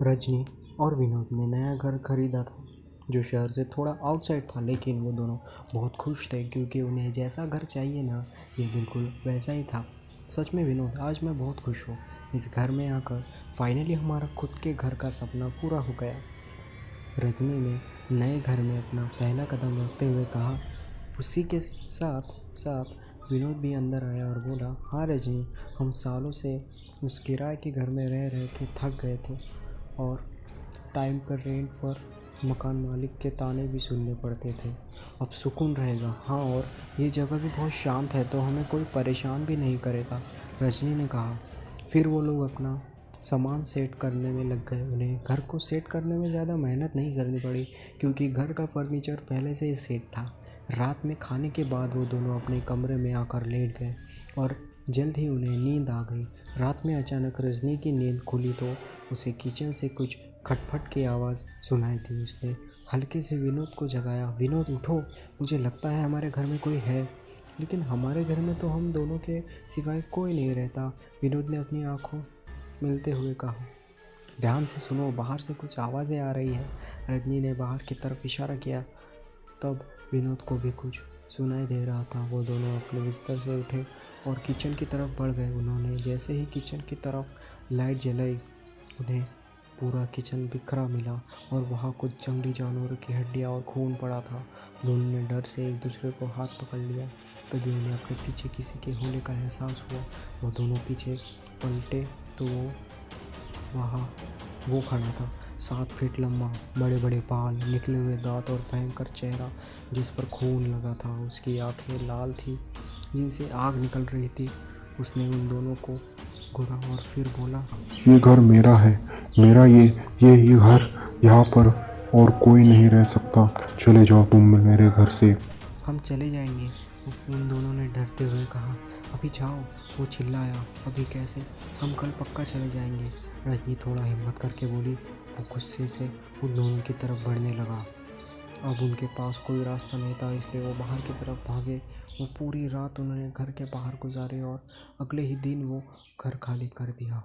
रजनी और विनोद ने नया घर खरीदा था जो शहर से थोड़ा आउटसाइड था, लेकिन वो दोनों बहुत खुश थे क्योंकि उन्हें जैसा घर चाहिए ना, ये बिल्कुल वैसा ही था। सच में विनोद, आज मैं बहुत खुश हूँ इस घर में आकर। फाइनली हमारा खुद के घर का सपना पूरा हो गया। रजनी ने नए घर में अपना पहला कदम रखते हुए कहा। उसी के साथ साथ विनोद भी अंदर आया और बोला, हाँ रजनी, हम सालों से उस किराए के घर में रह रह के थक गए थे और टाइम पर रेंट पर मकान मालिक के ताने भी सुनने पड़ते थे। अब सुकून रहेगा। हाँ, और ये जगह भी बहुत शांत है तो हमें कोई परेशान भी नहीं करेगा, रजनी ने कहा। फिर वो लोग अपना सामान सेट करने में लग गए। उन्हें घर को सेट करने में ज़्यादा मेहनत नहीं करनी पड़ी क्योंकि घर का फर्नीचर पहले से ही सेट था। रात में खाने के बाद वो दोनों अपने कमरे में आकर लेट गए और जल्द ही उन्हें नींद आ गई। रात में अचानक रजनी की नींद खुली तो उसे किचन से कुछ खटपट की आवाज़ सुनाई दी। उसने हल्के से विनोद को जगाया। विनोद, उठो, मुझे लगता है हमारे घर में कोई है। लेकिन हमारे घर में तो हम दोनों के सिवाय कोई नहीं रहता, विनोद ने अपनी आंखों मिलते हुए कहा। ध्यान से सुनो, बाहर से कुछ आवाज़ें आ रही है, रजनी ने बाहर की तरफ इशारा किया। तब विनोद को भी कुछ सुनाई दे रहा था। वो दोनों अपने बिस्तर से उठे और किचन की तरफ बढ़ गए। उन्होंने जैसे ही किचन की तरफ लाइट जलाई, उन्हें पूरा किचन बिखरा मिला और वहाँ कुछ जंगली जानवरों की हड्डियाँ और खून पड़ा था। दोनों ने डर से एक दूसरे को हाथ पकड़ लिया। तभी उन्हें अपने पीछे किसी के होने का एहसास हुआ। वो दोनों पीछे पलटे तो वहाँ वो खड़ा था, 7 फीट लंबा, बड़े बड़े बाल, निकले हुए दांत और भयंकर चेहरा जिस पर खून लगा था। उसकी आंखें लाल थी जिनसे आग निकल रही थी। उसने उन दोनों को घूरा और फिर बोला, ये घर मेरा है, मेरा ये घर, यहाँ पर और कोई नहीं रह सकता। चले जाओ तुम मेरे घर से। हम चले जाएंगे, उन दोनों ने डरते हुए कहा। अभी जाओ, वो चिल्लाया। अभी कैसे, हम कल पक्का चले जाएंगे, रजनी थोड़ा हिम्मत करके बोली। वो गुस्से से उन दोनों की तरफ बढ़ने लगा। अब उनके पास कोई रास्ता नहीं था, इसलिए वो बाहर की तरफ भागे। वो पूरी रात उन्होंने घर के बाहर गुजारी और अगले ही दिन वो घर खाली कर दिया।